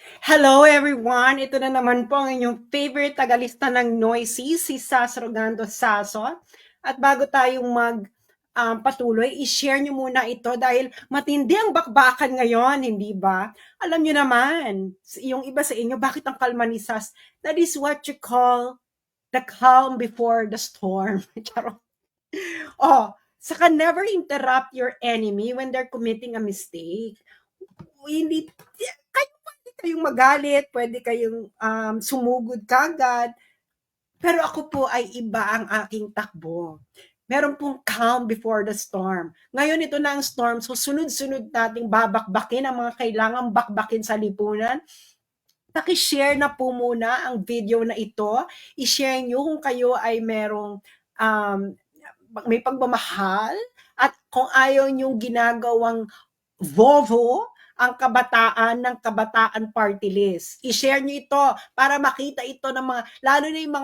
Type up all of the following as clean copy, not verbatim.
Hello everyone! Ito na naman po ang inyong favorite tagalista ng Noisy, si Sas Rogando Saso. At bago tayong patuloy, i-share nyo muna ito dahil matindi ang bakbakan ngayon, hindi ba? Alam nyo naman, yung iba sa inyo, bakit ang kalma ni Sas? That is what you call the calm before the storm. Charot. Oh, saka never interrupt your enemy when they're committing a mistake. Hindi kayo pwede kayong magalit, pwede kayong sumugod kagad. Pero ako po ay iba ang aking takbo. Meron pong calm before the storm. Ngayon ito na ang storm, so sunod-sunod nating babakbakin ang mga kailangang bakbakin sa lipunan. Paki-share na po muna ang video na ito. I-share nyo kung kayo ay merong may pagmamahal at kung ayaw nyong ginagawang Vovo ang kabataan ng Kabataan Party List. I-share nyo ito para makita ito ng mga, lalo na yung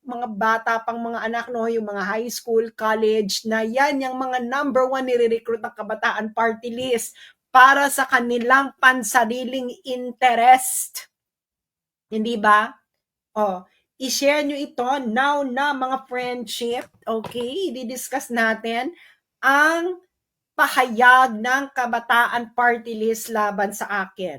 mga bata pang mga anak, no, yung mga high school, college, na yan, yung mga number 1 nire-recruit ng Kabataan Party List para sa kanilang pansariling interest. Hindi ba? Oh, i-share nyo ito now na mga friendship. Okay, i-discuss natin ang pahayag ng Kabataan Party List laban sa akin.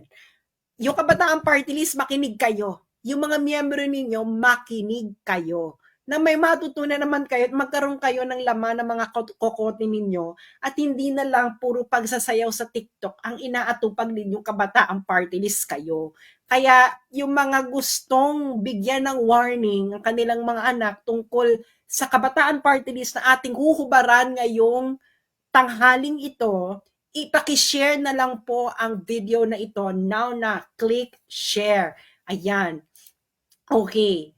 Yung Kabataan Party List, makinig kayo. Yung mga miyembro ninyo, makinig kayo. Na may matutunan naman kayo at magkaroon kayo ng laman ng mga kokote ninyo at hindi na lang puro pagsasayaw sa TikTok ang inaatupag ninyong Kabataan Party List kayo. Kaya yung mga gustong bigyan ng warning ang kanilang mga anak tungkol sa Kabataan Party List na ating huhubaran ngayong tanghaling ito, ipaki-share na lang po ang video na ito. Now na, click share. Ayan. Okay.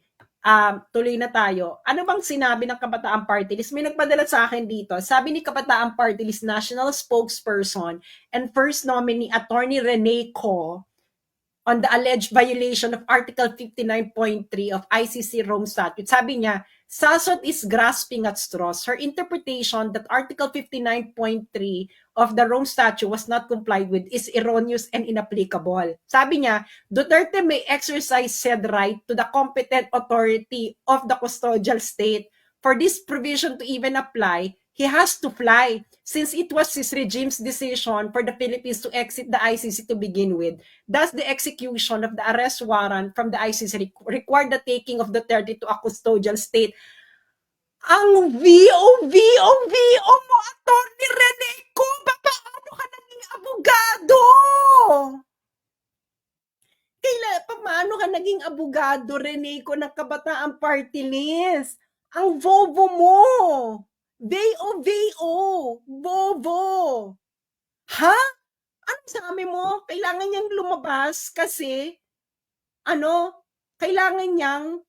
Tuloy na tayo. Ano bang sinabi ng Kabataan Party List? May nagpadala sa akin dito. Sabi ni Kabataan Party List National Spokesperson and First Nominee Attorney Rene Co on the alleged violation of Article 59.3 of ICC Rome Statute. Sabi niya, Sasot is grasping at straws. Her interpretation that Article 59.3 of the Rome Statute was not complied with is erroneous and inapplicable. Sabi niya, Duterte may exercise said right to the competent authority of the custodial state. For this provision to even apply, he has to fly since it was his regime's decision for the Philippines to exit the ICC to begin with. Thus, the execution of the arrest warrant from the ICC required the taking of Duterte to a custodial state. Ang VO mo, Atty. Rene Co, paano ka naging abogado? Paano ka naging abogado, Rene Co, ng Kabataan Party List? Ang bobo mo. VO, bobo. Ha? Anong sabi mo? Kailangan niyang lumabas kasi kailangan niyang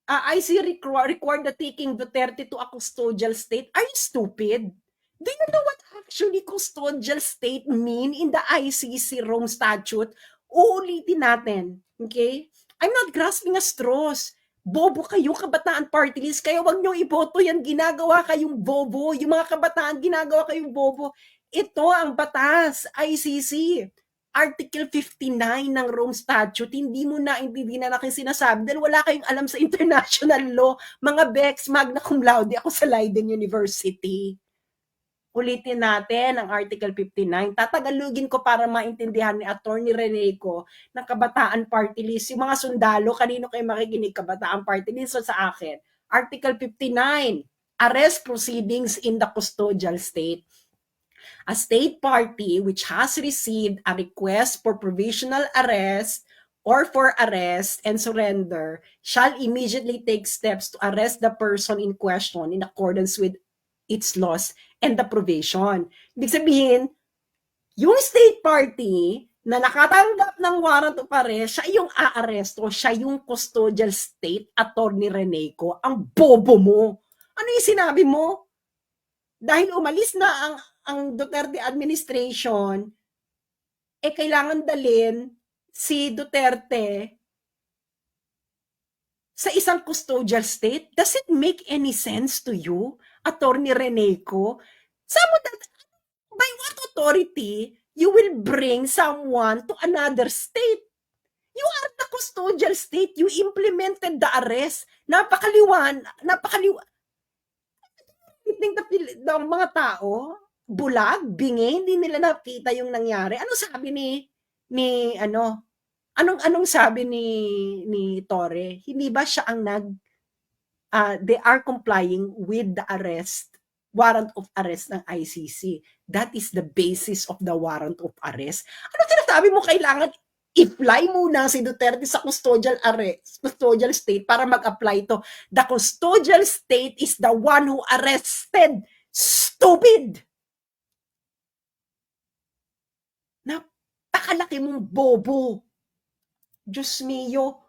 IC required the taking Duterte to a custodial state. Are you stupid? Do you know what actually custodial state mean in the ICC Rome Statute? Uulitin natin. Okay? I'm not grasping a straws. Bobo kayo, Kabataan Party List. Kaya wag niyo iboto yan. Ginagawa kayong bobo. Yung mga kabataan, ginagawa kayong bobo. Ito ang batas, ICC. Article 59 ng Rome Statute, hindi mo naintindihan na aking sinasabi dahil wala kayong alam sa international law. Mga Bex, magna cum laude ako sa Leiden University. Ulitin natin ang Article 59. Tatagalugin ko para maintindihan ni Atty. Rene Co ng Kabataan Party List. Yung mga sundalo, kanino kayo makikinig Kabataan Party List? So sa akin, Article 59, arrest proceedings in the custodial state. A state party which has received a request for provisional arrest or for arrest and surrender shall immediately take steps to arrest the person in question in accordance with its laws and the provision. Ibig sabihin, yung state party na nakatanggap ng warrant of arrest, siya yung aaresto, siya yung custodial state, Atty. Rene Co. Ang bobo mo. Ano yung sinabi mo? Dahil umalis na ang Duterte administration, kailangan dalhin si Duterte sa isang custodial state? Does it make any sense to you, Atty. Rene Co? By what authority you will bring someone to another state? You are the custodial state. You implemented the arrest. Ng mga tao, bulag, bingi, hindi nila nakita yung nangyari. Ano sabi ni ano, anong sabi ni Torre? Hindi ba siya ang they are complying with the warrant of arrest ng ICC. That is the basis of the warrant of arrest. Ano sinasabi mo, kailangan i-fly muna si Duterte sa custodial state para mag-apply to. The custodial state is the one who arrested. Stupid! Napakalaki mong bobo. Diyos mio,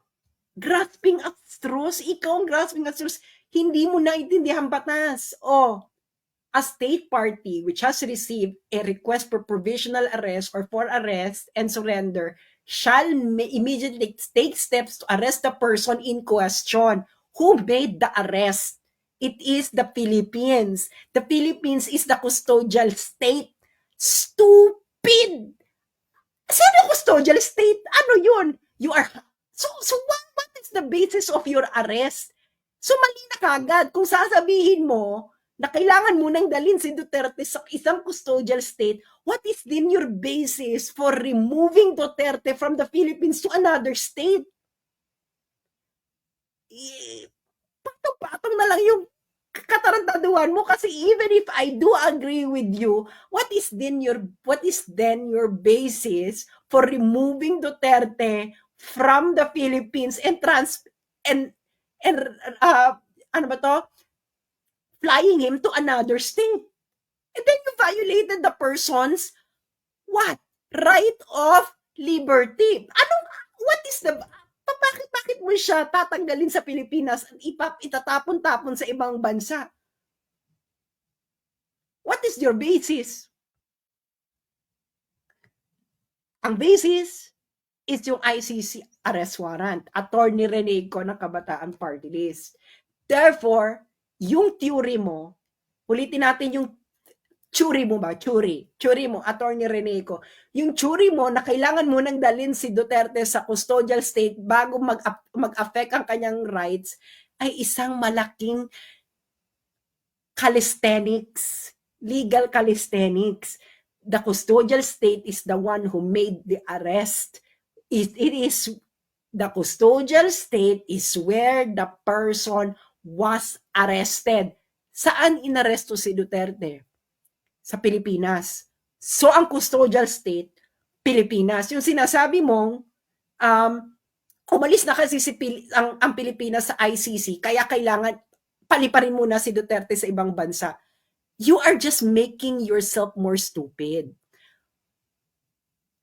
grasping at straws. Ikaw ang grasping at straws. Hindi mo naintindihan batas. A state party which has received a request for provisional arrest or for arrest and surrender shall immediately take steps to arrest the person in question. Who made the arrest? It is the Philippines. The Philippines is the custodial state. Stupid! Sino custodial state? Ano yun? You are... So what is the basis of your arrest? So mali na kagad kung sasabihin mo na kailangan mo nang dalhin si Duterte sa isang custodial state, what is din your basis for removing Duterte from the Philippines to another state? Patong-patong na lang yung katarantaduhan mo, kasi even if I do agree with you, what is then your basis for removing Duterte from the Philippines and ano ba to? Flying him to another state. And then you violated the person's right of liberty. Bakit mo siya tatanggalin sa Pilipinas at itatapon-tapon sa ibang bansa? What is your basis? Ang basis is yung ICC arrest warrant, Attorney Reneco ng Kabataan Party List. Therefore, yung theory mo, ulitin natin yung theory mo, Attorney Reneco, yung theory mo na kailangan mo nang dalhin si Duterte sa custodial state bago mag-affect ang kanyang rights, ay isang malaking calisthenics, legal calisthenics. The custodial state is the one who made the arrest. The custodial state is where the person was arrested. Saan inaresto si Duterte? Sa Pilipinas. So, ang custodial state, Pilipinas. Yung sinasabi mong, umalis na kasi ang Pilipinas sa ICC, kaya kailangan paliparin muna si Duterte sa ibang bansa. You are just making yourself more stupid.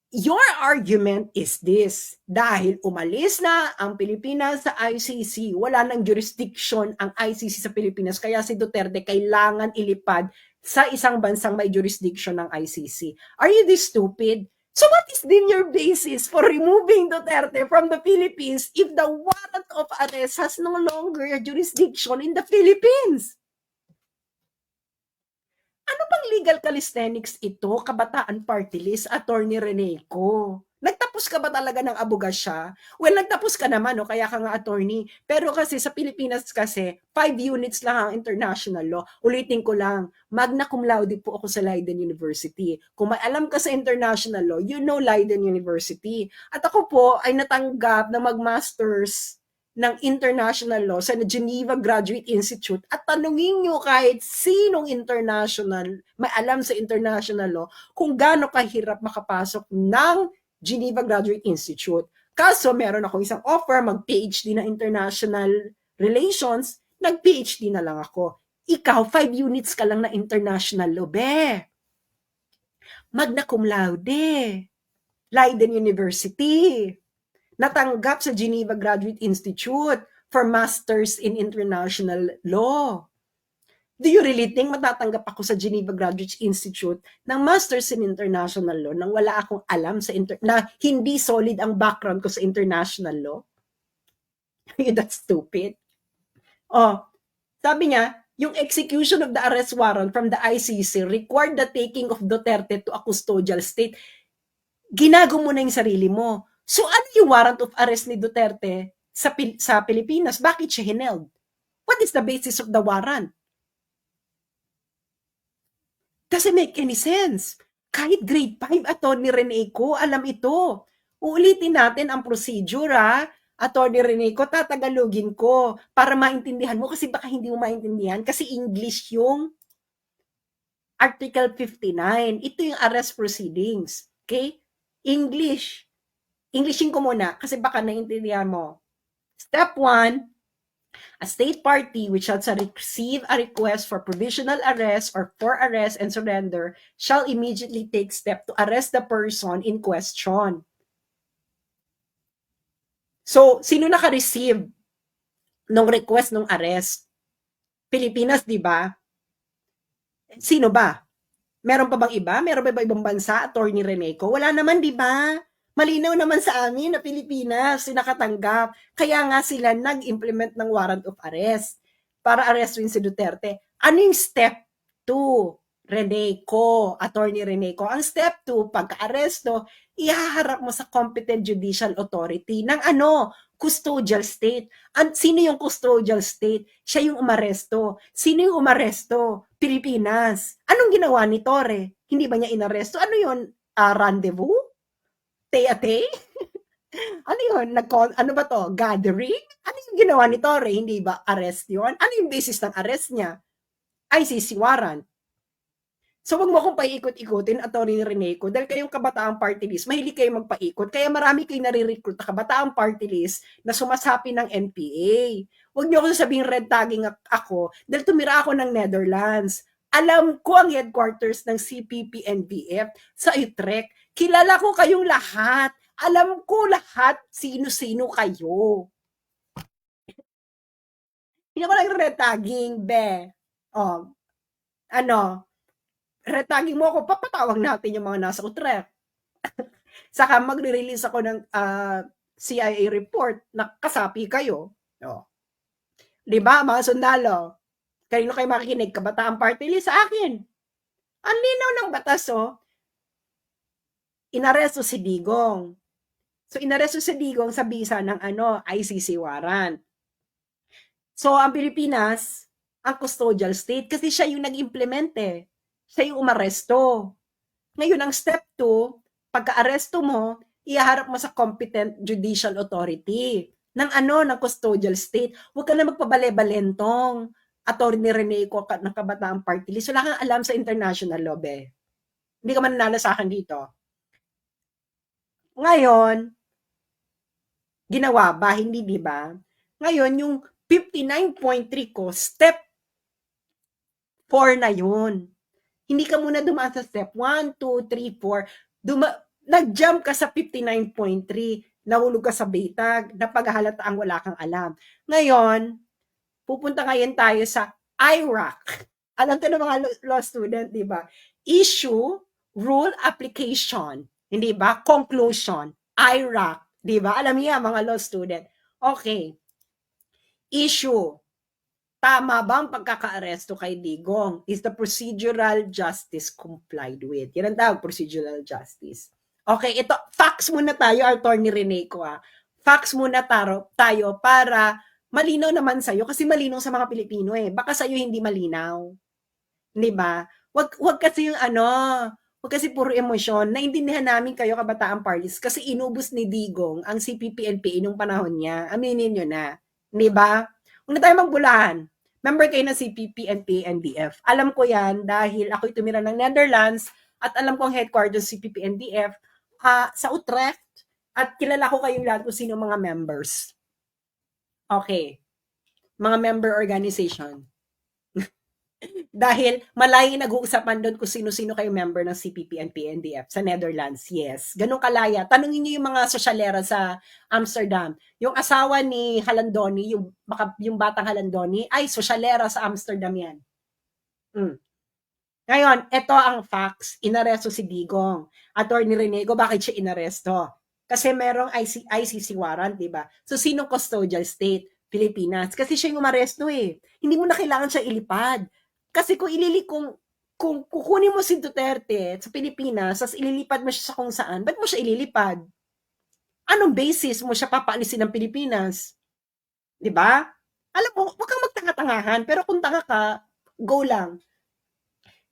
Your argument is this: dahil umalis na ang Pilipinas sa ICC, wala nang jurisdiction ang ICC sa Pilipinas, kaya si Duterte kailangan ilipad sa isang bansang may jurisdiction ng ICC. Are you this stupid? So what is then your basis for removing Duterte from the Philippines if the warrant of arrest has no longer a jurisdiction in the Philippines? Ano bang legal calisthenics ito, Kabataan Party List, Attorney Reneco? Nagtapos ka ba talaga ng abogasya? Well, nagtapos ka naman, no? Kaya ka nga attorney. Pero kasi sa Pilipinas kasi, 5 units lang ang international law. Ulitin ko lang, magna cum laude po ako sa Leiden University. Kung may alam ka sa international law, you know Leiden University. At ako po ay natanggap na mag-masters ng international law sa Geneva Graduate Institute, at tanungin nyo kahit sinong may alam sa international law kung gaano kahirap makapasok ng Geneva Graduate Institute. Kaso meron akong isang offer, mag-PhD na international relations, nag-PhD na lang ako. Ikaw, 5 units ka lang na international law, be. Magna cum laude, Leiden University, natanggap sa Geneva Graduate Institute for Masters in International Law. Do you really think matatanggap ako sa Geneva Graduate Institute ng Masters in International Law nang wala akong alam na hindi solid ang background ko sa international law? That's stupid. Sabi niya, yung execution of the arrest warrant from the ICC required the taking of Duterte to a custodial state. Ginago mo na yung sarili mo. So ano yung warrant of arrest ni Duterte sa Pilipinas? Bakit siya hineld? What is the basis of the warrant? Doesn't make any sense. Kahit grade 5 Attorney Reneco, alam ito. Uulitin natin ang procedure, ha? Attorney Reneco, tatagalogin ko para maintindihan mo kasi baka hindi mo maintindihan kasi English yung Article 59. Ito yung arrest proceedings. Okay? English. Englishin ko muna kasi baka naintindihan mo. Step 1, a state party which shall receive a request for provisional arrest or for arrest and surrender shall immediately take step to arrest the person in question. So, sino naka-receive ng request ng arrest? Pilipinas, di ba? Sino ba? Meron pa bang iba? Meron pa ba ibang bansa, Attorney Reneco? Wala naman, di ba? Malinaw naman sa amin na Pilipinas yung nakatanggap. Kaya nga sila nag-implement ng warrant of arrest para arrestin si Duterte. Ano yung step 2? Reneco, Attorney Reneco. Ang step 2, pagka-aresto, ihaharap mo sa competent judicial authority ng ano? Custodial state. Sino yung custodial state? Siya yung umaresto. Sino yung umaresto? Pilipinas. Anong ginawa ni Torre? Hindi ba niya inaresto? Ano yun? Rendezvous? Tay-atay? Ano yun? Ano ba to? Gathering? Ano yung ginawa ni Torre? Hindi ba arrest yun? Ano yung basis ng arrest niya? ICC warrant. So wag mo akong paikot-ikutin, Atty. Reneco, dahil kayong Kabataang Party List, mahilig kayo magpaikot, kaya marami kayong nare-recruit na Kabataang Party List na sumasapi ng NPA. Huwag niyo ako sabihing red tagging ako dahil tumira ako ng Netherlands. Alam ko ang headquarters ng CPP-NDF sa Utrecht. Kilala ko kayong lahat. Alam ko lahat sino-sino kayo. Hindi ako nag-red tagging, be. Oh, ano, retaging mo ako, papatawag natin yung mga nasa Utrecht. Saka magre-release ako ng CIA report na kasapi kayo. O. Di ba, mga sundalo? Kanino kayo makikinig? Kabataang Party List sa akin. Ang linaw ng batas, oh. Inaresto si Digong. So, inaresto si Digong sa bisa ng ICC warrant. So, ang Pilipinas, ang custodial state, kasi siya yung nag-implement eh. Siya yung umaresto. Ngayon, ang step 2, pagka-aresto mo, ihaharap mo sa competent judicial authority ng custodial state. Huwag ka na magpabale-balentong Attorney Reneco ng Kabataang Party List. Wala kang alam sa international law, be. Hindi ka mananalo sa akin dito. Ngayon, ginawa ba? Hindi, di ba? Ngayon, yung 59.3 ko, step 4 na yun. Hindi ka muna dumaan sa step 1, 2, 3, 4. Nag-jump ka sa 59.3. Nahulog ka sa bitag. Napaghahalataang wala kang alam. Ngayon, pupunta ngayon tayo sa IRAC. Alam ko ng mga law student, di ba? Issue, rule, application. Hindi ba? Conclusion. IRAC. Di ba? Alam niya, mga law student. Okay. Issue. Tama ba ang pagkaka-aresto kay Digong? Is the procedural justice complied with? Yan ang tawag, procedural justice. Okay, ito, facts muna tayo, Attorney Reneco. Facts muna tayo para malinaw naman sa'yo kasi malinaw sa mga Pilipino eh. Baka sa'yo hindi malinaw. Di ba? Wag kasi yung wag kasi puro emosyon. Naintindihan namin kayo, Kabataang Parties, kasi inubos ni Digong ang CPP-NPA nung panahon niya. Aminin nyo na. Di ba? Huwag na tayo magbulahan. Member kayo ng CPP, NPA, NDF. Alam ko yan dahil ako'y tumira ng Netherlands at alam ko ang headquarters ng CPP, NDF sa Utrecht at kilala ko kayong lahat kung sino mga members. Okay. Mga member organization. Dahil malayo nag-uusapan doon kung sino-sino kayo member ng CPP, NPA, NDF sa Netherlands. Yes. Ganun kalaya. Tanungin niyo yung mga sosyalera sa Amsterdam. Yung asawa ni Halandoni, yung batang Halandoni, ay sosyalera sa Amsterdam yan. Ngayon, ito ang facts. Inaresto si Digong. Attorney Reneco, bakit siya inaresto? Kasi merong ICC warrant, di ba? So, sinong custodial state? Pilipinas. Kasi siya yung umaresto eh. Hindi mo na kailangan siya ilipad. Kasi kung kukunin mo si Duterte sa Pilipinas, tapos ililipad mo siya sa kung saan, ba't mo siya ililipad? Anong basis mo siya papaalisin ng Pilipinas? 'Di ba? Alam mo, wag kang magtanga-tangahan, pero kung tanga ka, go lang.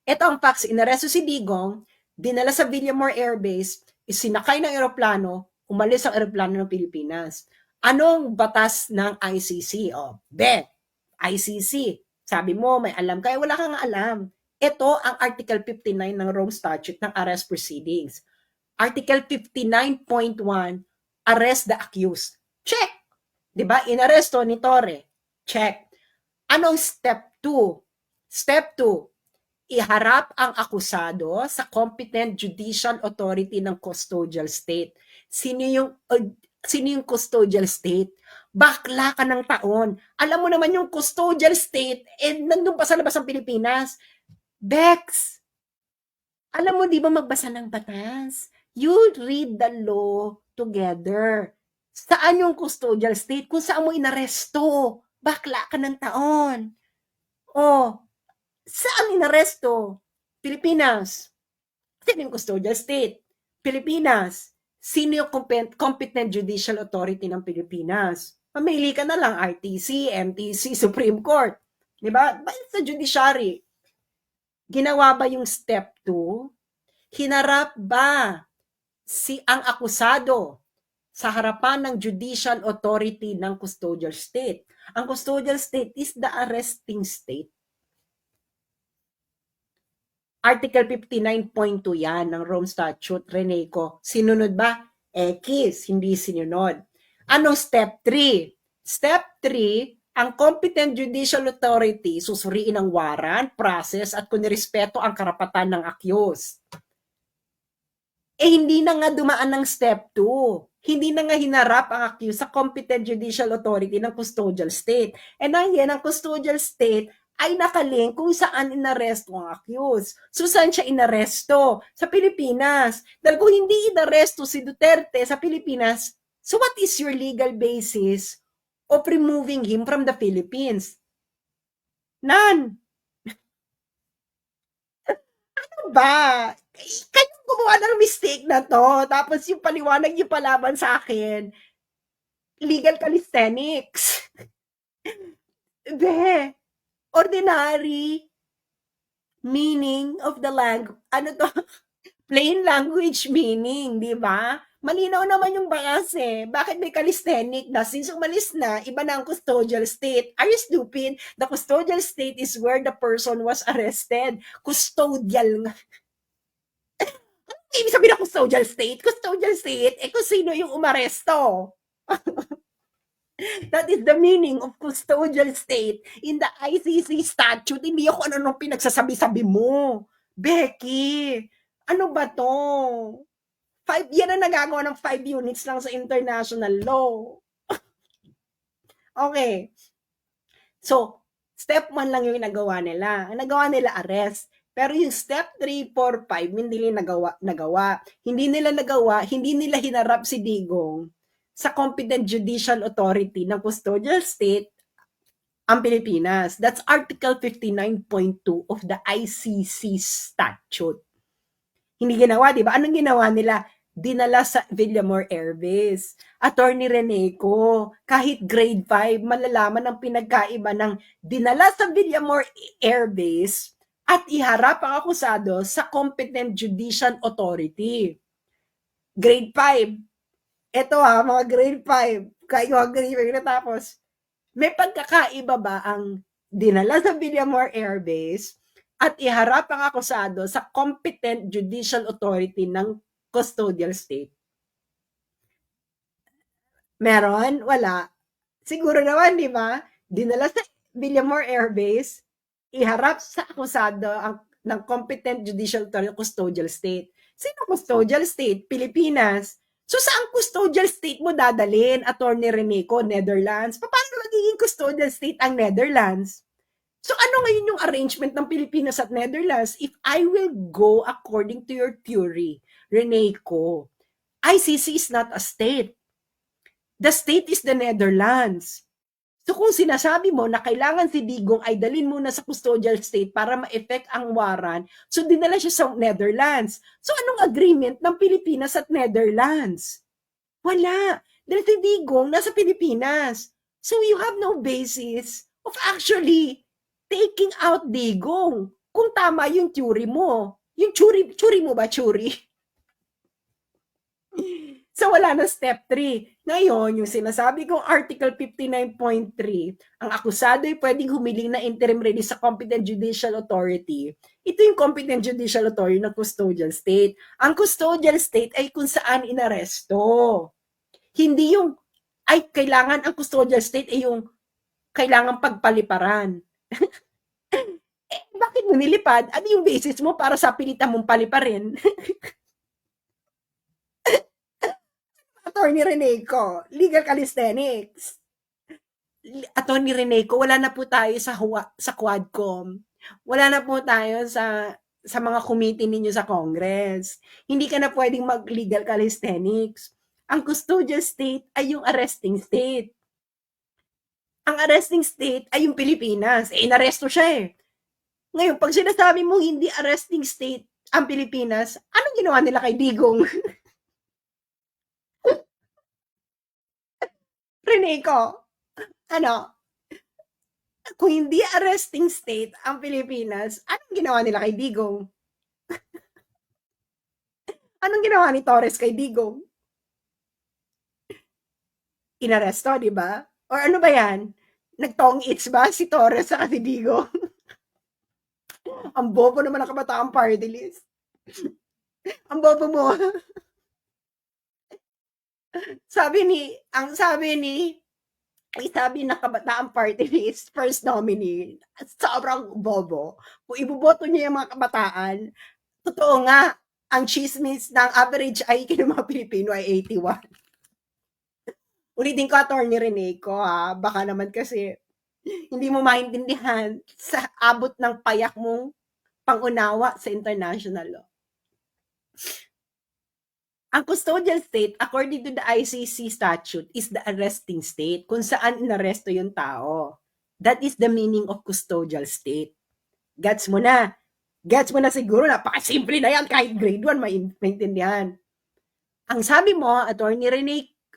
Ito ang facts, inaresto si Digong, dinala sa Villamor Air Base, isinakay ng eroplano, umalis ang eroplano ng Pilipinas. Anong batas ng ICC? O, ICC. Sabi mo, may alam ka, wala kang alam. Ito ang Article 59 ng Rome Statute ng Arrest Proceedings. Article 59.1, arrest the accused. Check! 'Di ba? Inaresto ni Torre. Check. Anong step 2? Step 2, iharap ang akusado sa competent judicial authority ng custodial state. Sino yung custodial state? Bakla ka ng taon. Alam mo naman yung custodial state, nandun pa sa labas ng Pilipinas. Bex, alam mo di ba magbasa ng batas? You read the law together. Saan yung custodial state? Kung saan mo inaresto. Bakla ka ng taon. Oh, saan inaresto? Pilipinas. Sino yung custodial state? Pilipinas. Sino yung competent judicial authority ng Pilipinas? Mamili ka na lang, RTC, MTC, Supreme Court. Diba? Sa judiciary. Ginawa ba yung step 2? Hinarap ba ang akusado sa harapan ng judicial authority ng custodial state? Ang custodial state is the arresting state. Article 59.2 yan ng Rome Statute, Reneco. Sinunod ba? X, hindi sinunod. Anong step 3? Step 3, ang competent judicial authority susuriin ang warrant, process, at kung nirespeto ang karapatan ng accused. Hindi na nga dumaan ng step 2. Hindi na nga hinarap ang accused sa competent judicial authority ng custodial state. Yan, ang custodial state ay nakalink kung saan inaresto ang accused. So, saan siya inaresto? Sa Pilipinas. Dahil kung hindi inaresto si Duterte sa Pilipinas, so what is your legal basis of removing him from the Philippines? None. Ano ba? Kayo gumawa ng mistake na to. Tapos yung paliwanag yung palaban sa akin, legal calisthenics. Ordinary meaning of the language. Ano to? Plain language meaning, di ba? Malinaw naman yung bias eh. Bakit may calisthenic na? Since umalis na, iba na ang custodial state. Are you stupid? The custodial state is where the person was arrested. Custodial nga. Ibig sabihin ng custodial state? Custodial state, kung sino yung umaresto. That is the meaning of custodial state in the ICC statute. Hindi ako ano pinagsasabi-sabi mo. Becky, ano ba to? Yan ang nagagawa ng 5 units lang sa international law. Okay. So, step 1 lang yung nagawa nila. Ang nagawa nila, arrest. Pero yung step 3, 4, 5, hindi nila nagawa. Hindi nila nagawa, hindi nila hinarap si Digong sa competent judicial authority ng custodial state ang Pilipinas. That's Article 59.2 of the ICC statute. Hindi ginawa, di ba? Anong ginawa nila? Dinala sa Villamor Air Base. Attorney Reneco, kahit grade 5, malalaman ang pinagkaiba ng dinala sa Villamor Air Base at iharap ang akusado sa competent judicial authority. Grade 5. Ito mga grade 5. Kayo ang grade 5 natapos. May pagkakaiba ba ang dinala sa Villamor Air Base at iharap ang akusado sa competent judicial authority ng custodial state? Meron? Wala. Siguro naman, di ba? Dinala sa Villamor Air Base, iharap sa akusado ng competent judicial authority ng custodial state. Sino custodial state? Pilipinas. So, saan custodial state mo dadalhin? Attorney Reneco, Netherlands. Paano magiging custodial state ang Netherlands? So, ano ngayon yung arrangement ng Pilipinas at Netherlands? If I will go according to your theory, Reneco, ICC is not a state. The state is the Netherlands. So kung sinasabi mo na kailangan si Digong ay dalhin muna sa custodial state para ma-effect ang warrant, so dinala siya sa Netherlands. So anong agreement ng Pilipinas at Netherlands? Wala. Dahil si Digong nasa Pilipinas. So you have no basis of actually taking out Digong. Kung tama yung theory mo. Yung theory mo ba, theory? So wala na step 3. Ngayon, yung sinasabi kong Article 59.3, ang akusado ay pwedeng humiling na interim release sa competent judicial authority. Ito yung competent judicial authority ng custodial state. Ang custodial state ay kung saan inaresto. Hindi yung, ay kailangan ang custodial state ay yung kailangan pagpaliparan. Bakit mo nilipad? Ano yung basis mo para sa pilitan mong paliparin? Attorney Reneco, legal calisthenics. Attorney Reneco, wala na po tayo sa Quadcom. Wala na po tayo sa mga committee ninyo sa Congress. Hindi ka na pwedeng mag-legal calisthenics. Ang custodial state ay yung arresting state. Ang arresting state ay yung Pilipinas. Inaresto siya eh. Ngayon, pag sinasabi mo hindi arresting state ang Pilipinas, anong ginawa nila kay Digong? Reneco, kung hindi arresting state ang Pilipinas, anong ginawa nila kay Digong? Anong ginawa ni Torres kay Digong? Inaresto, di ba? Or ano ba yan? Nagtong-its ba si Torres sa si Digong? Ang bobo naman ng Kabataan Party List. Ang bobo mo. sabi ng Kabataan Party List, first nominee, sobrang bobo. Kung iboboto niya yung mga kabataan, totoo nga, ang chismis ng average IQ ng mga Pilipino ay 81. Ulitin ko, Attorney Reneco, baka naman kasi hindi mo maintindihan sa abot ng payak mong pangunawa sa international law. Ang custodial state, according to the ICC statute, is the arresting state, kung saan inaresto yung tao. That is the meaning of custodial state. Gets mo na? Gets mo na siguro, napakasimple na yan, kahit grade 1, maintindihan. Ang sabi mo, Attorney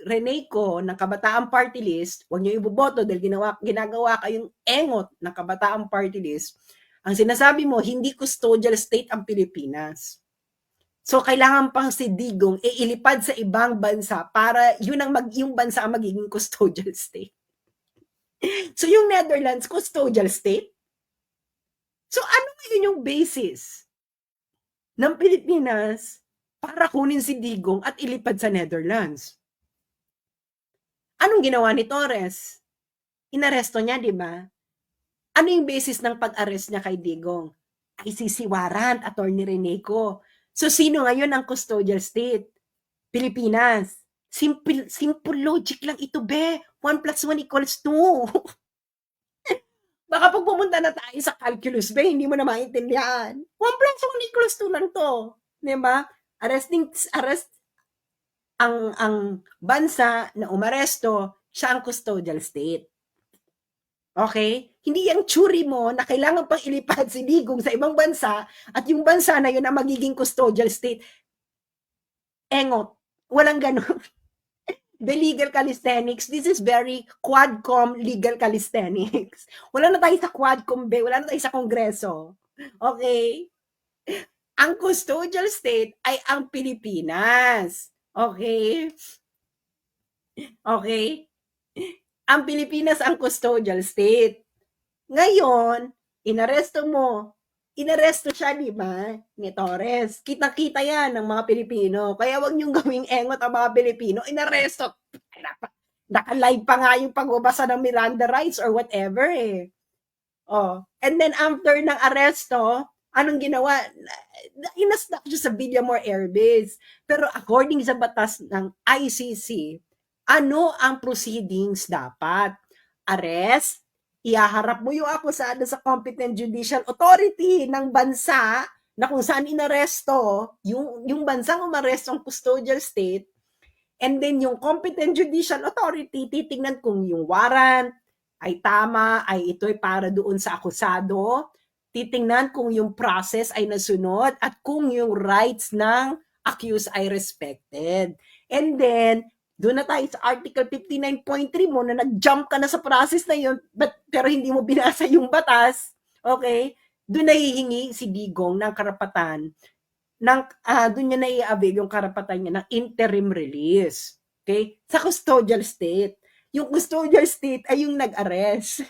Reneco ng Kabataan Party List, huwag niyo iboboto dahil ginagawa kayong engot ng Kabataan Party List. Ang sinasabi mo, hindi custodial state ang Pilipinas. So, kailangan pang si Digong ilipad sa ibang bansa para yung bansa ang magiging custodial state. So, yung Netherlands, custodial state? So, ano ngayon yung basis ng Pilipinas para kunin si Digong at ilipad sa Netherlands? Anong ginawa ni Torres? Inaresto niya, di ba? Ano yung basis ng pag-arrest niya kay Digong? ICC warrant, Attorney Reneco. So, sino ngayon ang custodial state? Pilipinas. Simple logic lang ito, be. 1 + 1 = 2. Baka pag pumunta na tayo sa calculus, be, hindi mo na maintindihan. 1 + 1 = 2 lang to. Diba? Ang bansa na umaresto, siya ang custodial state. Okay? Hindi yung tsuri mo na kailangan pang ilipad si Digong sa ibang bansa at yung bansa na yun ang magiging custodial state. Engot. Walang ganun. The legal calisthenics, this is very Quadcom legal calisthenics. Wala na tayo sa Quadcom, be. Wala na tayo sa Kongreso. Okay? Ang custodial state ay ang Pilipinas. Okay? Okay? Ang Pilipinas ang custodial state. Ngayon, inaresto siya, di ba, ni Torres. Kitang-kita yan ng mga Pilipino. Kaya wag niyong gawing engot ang mga Pilipino. Inaresto. Naka-live pa nga yung pagbabasa ng Miranda rights or whatever eh. Oh. And then after ng aresto, anong ginawa? Inasnak siya sa Villamor Air Base. Pero according sa batas ng ICC, ano ang proceedings dapat? Arrest, ihaharap mo yung akusado sa competent judicial authority ng bansa na kung saan inaresto, yung bansang umaresto ang custodial state, and then yung competent judicial authority, titingnan kung yung warrant ay tama, ay ito'y para doon sa akusado, titingnan kung yung process ay nasunod at kung yung rights ng accused ay respected. And then, Doon na tayo sa Article 59.3 mo na nag-jump ka na sa process na yun, pero hindi mo binasa yung batas, okay? Doon nahihingi si Digong ng karapatan, doon niya nai-avail yung karapatan niya ng interim release. Okay? Sa custodial state. Yung custodial state ay yung nag-arrest.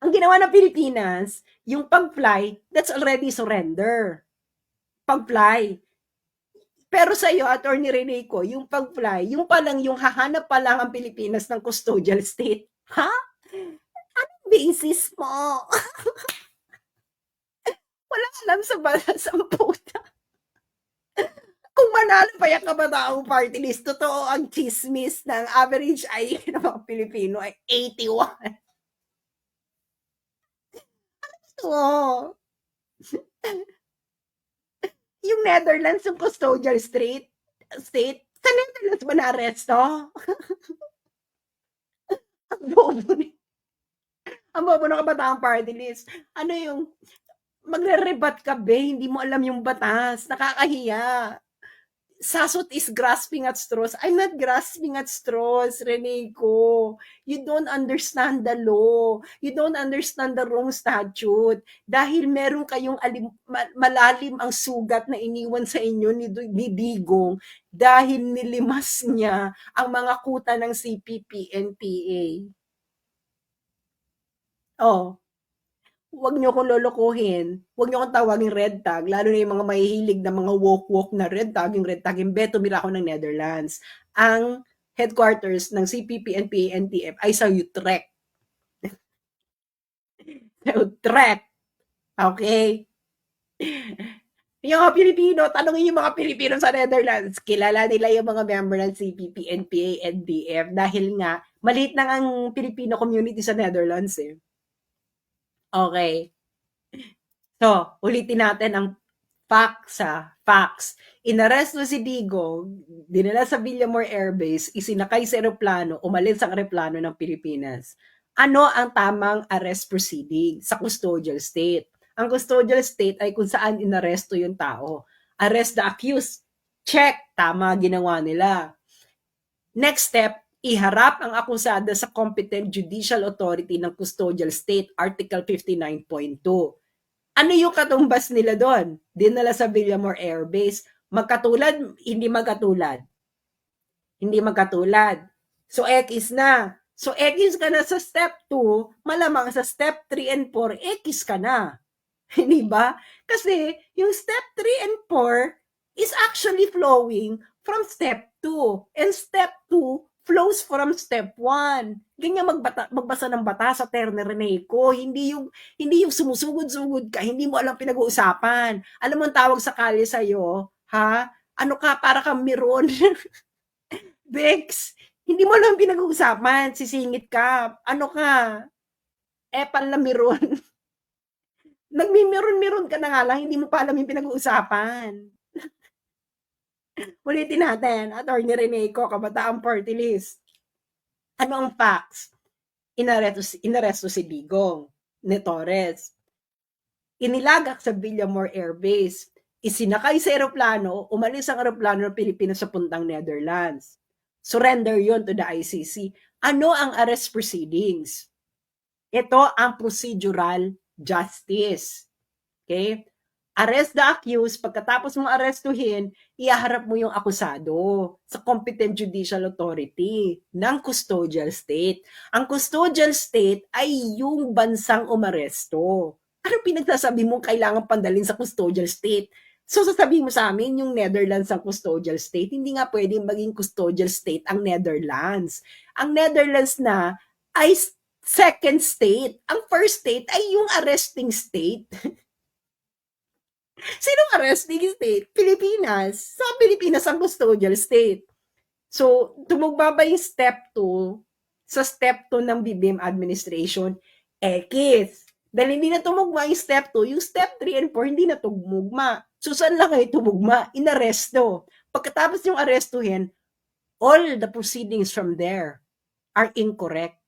Ang ginawa ng Pilipinas, yung pag-fly, that's already surrender. Pag-fly. Pero sa iyo, Attorney Reneco, yung pag-fly, yung pa lang, yung hahanap pa lang ang Pilipinas ng custodial state. Ha? Anong basis mo? Wala alam sa batas ang puta. Kung manalo pa yung kabataang party list, totoo ang chismis ng average IQ ng mga Pilipino ay 81. Oo. Yung Netherlands, yung custodial state, sa Netherlands ba na-aresto? Ang bobo ni ang bobo ng kabataang party list. Ano yung, magre-rebat ka be, hindi mo alam yung batas, nakakahiya. Sasot is grasping at straws. I'm not grasping at straws, Reneco. You don't understand the law. You don't understand the wrong statute. Dahil meron kayong malalim ang sugat na iniwan sa inyo ni Digong dahil nilimas niya ang mga kuta ng CPP and PA. Oh, wag niyo akong lolokohin. Wag niyo akong tawaging red tag, lalo na yung mga mahihilig na mga woke na red tag, yung red tag, yung Beto Miraco ng Netherlands. Ang headquarters ng CPP and PNTF ay sa Utrecht. Sa Utrecht. Okay? Yung mga Pilipino, tanongin yung mga Pilipino sa Netherlands, kilala nila yung mga member ng CPP, NPA, NDF dahil nga, maliit lang ang Filipino community sa Netherlands eh. Okay. So, ulitin natin ang facts. Inaresto si Digong, dinala sa Villamor Air Base, isinakay sa eroplano, umalis ang eroplano ng Pilipinas. Ano ang tamang arrest proceeding sa custodial state? Ang custodial state ay kung saan inaresto yung tao. Arrest the accused. Check. Tama ginawa nila. Next step, iharap ang akusada sa competent judicial authority ng custodial state, Article 59.2. Ano yung katumbas nila doon? Dinala sa Villamor Air Base. Magkatulad, hindi magkatulad. Hindi magkatulad. So, X na. So, X ka na sa step 2, malamang sa step 3 and 4, X ka na. Hindi ba? Kasi, yung step 3 and 4 is actually flowing from step 2. And step 2 flows from step 1. Ganyan magbasa ng batas sa Terner Reneco. Hindi yung sumusugod-sugod ka, hindi mo alam pinag-uusapan. Alam mo ang tawag sa kalye sa'yo, ha? Ano ka, para kang miron. Bex, hindi mo alam pinag-uusapan, sisingit ka. Ano ka? Epal na miron. Nagmimiron-miron ka na nga lang, hindi mo pa alam yung pinag-uusapan. Ulitin natin, Attorney Reneco, Kabataang Party List. Ano ang facts? Inaresto si Digong ni Torres. Inilagak sa Villamor Air Base. Isinakay sa eroplano, umalis ang eroplano ng Pilipinas sa puntang Netherlands. Surrender yon to the ICC. Ano ang arrest proceedings? Ito ang procedural justice. Okay? Arrest the accused, pagkatapos mong arestuhin, iaharap mo yung akusado sa competent judicial authority ng custodial state. Ang custodial state ay yung bansang umaresto. Ano pinagsasabi mo kailangan pandalin sa custodial state? So sasabihin mo sa amin yung Netherlands ang custodial state, hindi nga pwedeng maging custodial state ang Netherlands. Ang Netherlands na ay second state. Ang first state ay yung arresting state. Sinong arresting state? Pilipinas. Sa Pilipinas ang custodial state. So, tumugma ba yung step 2 sa step 2 ng BBM administration? X. Dahil hindi na tumugma yung step 2, yung step 3 and 4 hindi na tumugma. So, saan lang kayo tumugma? Inaresto. Pagkatapos yung arestuhin, all the proceedings from there are incorrect.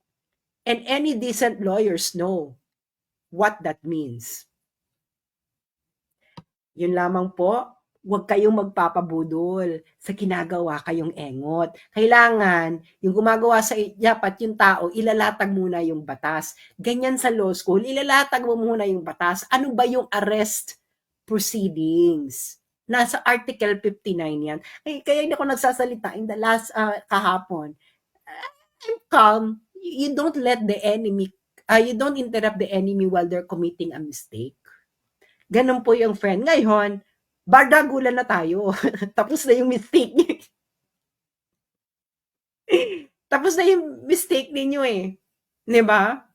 And any decent lawyers know what that means. Yun lamang po. huwag kayong magpapabudol sa ginagawa kayong engot. Kailangan, yung gumagawa sa dapat yung tao, ilalatag muna yung batas. Ganyan sa law school, ilalatag mo muna yung batas. Ano ba yung arrest proceedings? Nasa Article 59 yan. Kaya hindi ako nagsasalita in the last kahapon. I'm calm. You don't let the enemy, you don't interrupt the enemy while they're committing a mistake. Ganun po yung friend. Ngayon, bardagulan na tayo. Tapos na yung mistake niyo. Tapos na yung mistake ninyo eh. 'Di ba?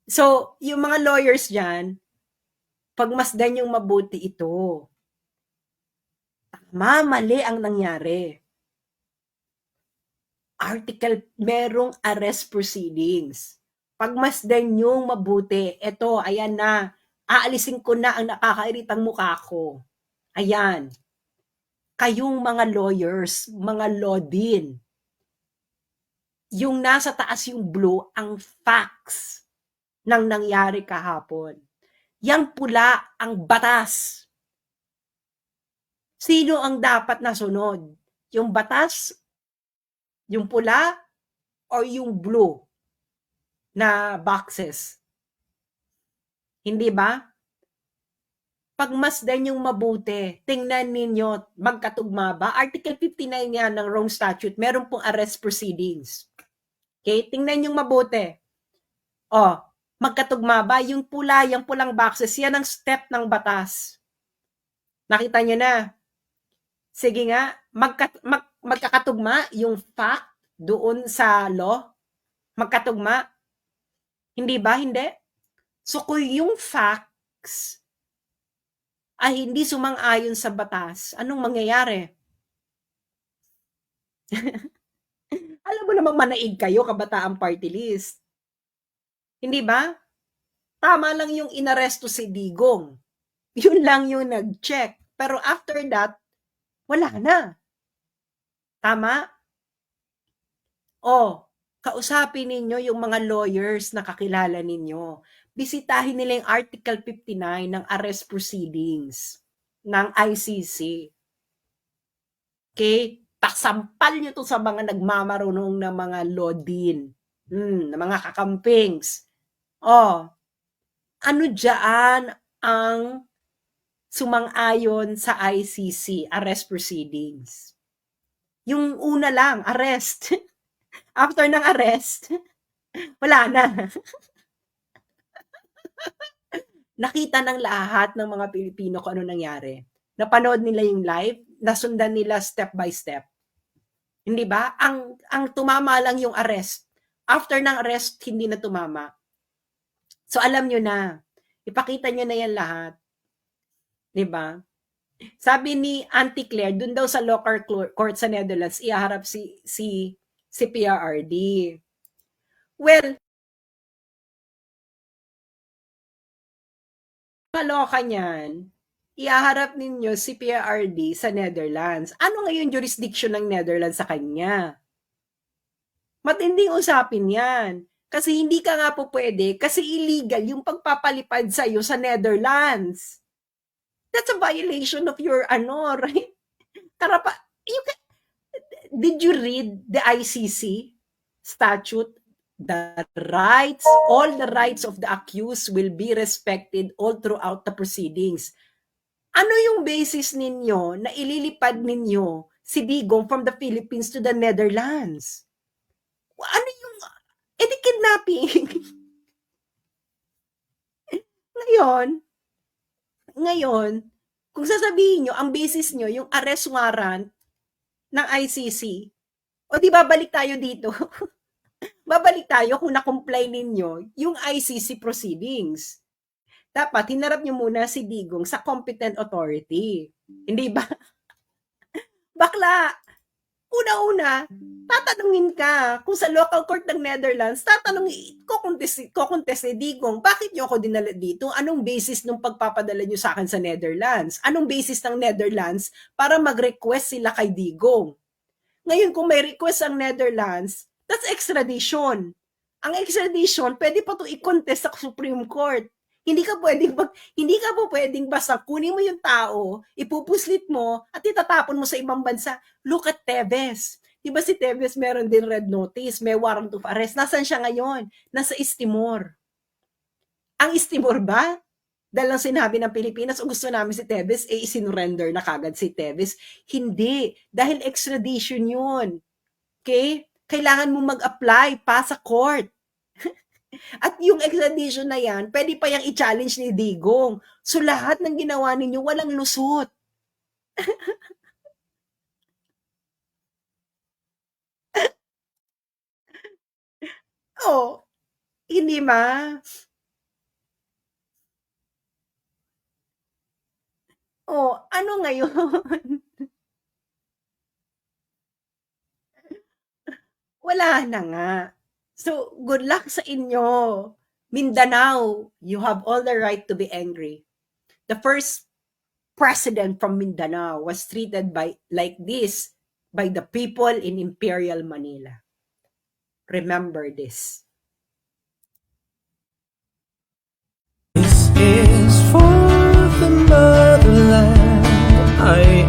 So, yung mga lawyers dyan, pagmasdan yung mabuti ito. Tama, mali ang nangyari. Merong arrest proceedings. Pagmasdan yung mabuti, eto, ayan na, aalisin ko na ang nakakairitang mukha ko. Ayan. Kayong mga lawyers, mga law din, yung nasa taas yung blue, ang facts ng nangyari kahapon. Yang pula ang batas. Sino ang dapat nasunod? Yung batas, yung pula, o yung blue na boxes? Hindi ba? Pagmasdan yung mabuti, tingnan ninyo, magkatugma ba? Article 59 yan ng Rome Statute, meron pong arrest proceedings. Okay? Tingnan yung mabuti. Magkatugma ba? Yung pula, yung pulang boxes, yan ang step ng batas. Nakita nyo na. Sige nga, magkakatugma yung fact doon sa law? Magkatugma? Hindi ba? Hindi? So kung yung facts ay hindi sumang-ayon sa batas, anong mangyayari? Alam mo namang manaig kayo, Kabataan Party List. Hindi ba? Tama lang yung inaresto si Digong. Yun lang yung nag-check. Pero after that, wala na. Tama? Kausapin ninyo yung mga lawyers na kakilala ninyo. Bisitahin nila yung Article 59 ng arrest proceedings ng ICC. Okay? Pasampal nyo to sa mga nagmamarunong na mga law din. Na mga kakampings. Ano dyan ang sumang-ayon sa ICC, arrest proceedings? Yung una lang, arrest. After ng arrest, wala na. Nakita ng lahat ng mga Pilipino kung ano nangyari. Napanood nila yung live, nasundan nila step by step. Hindi ba? Ang tumama lang yung arrest. After ng arrest, hindi na tumama. So alam nyo na, ipakita nyo na yan lahat. Di ba? Sabi ni Auntie Claire, dun daw sa local court sa Netherlands, iharap si PRRD. Well, kaloka niyan, ihaharap ninyo si PRRD sa Netherlands. Ano ngayon jurisdiction ng Netherlands sa kanya? Matinding usapin yan. Kasi hindi ka nga po pwede, kasi illegal yung pagpapalipad sa'yo sa Netherlands. That's a violation of your, right? Did you read the ICC statute? All the rights of the accused will be respected all throughout the proceedings. Ano yung basis ninyo na ililipad ninyo si Digong from the Philippines to the Netherlands? Ano yung kidnapping? Ngayon, kung sasabihin nyo, ang basis nyo, yung arrest warrant ng ICC, di babalik tayo dito. Babalik tayo kung na-comply ninyo yung ICC proceedings. Dapat, hinarap nyo muna si Digong sa competent authority. Hindi ba? Bakla, una-una, tatanungin ka kung sa local court ng Netherlands, kukontest ni Digong, bakit nyo ako dinala dito? Anong basis ng pagpapadala nyo sa akin sa Netherlands? Anong basis ng Netherlands para mag-request sila kay Digong? Ngayon, kung may request ang Netherlands, that's extradition. Ang extradition, pwede pa ito i-contest sa Supreme Court. Hindi ka po pwedeng basta kunin mo yung tao, ipupuslit mo, at itatapon mo sa ibang bansa. Look at Tevez. Di ba si Tevez meron din red notice, may warrant of arrest. Nasaan siya ngayon? Nasa East Timor. Ang East Timor ba? Dahil lang sinabi ng Pilipinas o gusto namin si Tevez, isinurrender na kagad si Tevez. Hindi. Dahil extradition yun. Okay? Kailangan mo mag-apply pa sa court. At yung extradition na yan, pwede pa yung i-challenge ni Digong. So lahat ng ginawa ninyo, walang lusot. Oh, hindi ba? Oh, ano ngayon? Wala na nga. So, good luck sa inyo. Mindanao, you have all the right to be angry. The first president from Mindanao was treated by like this by the people in Imperial Manila. Remember this. This is for the motherland. I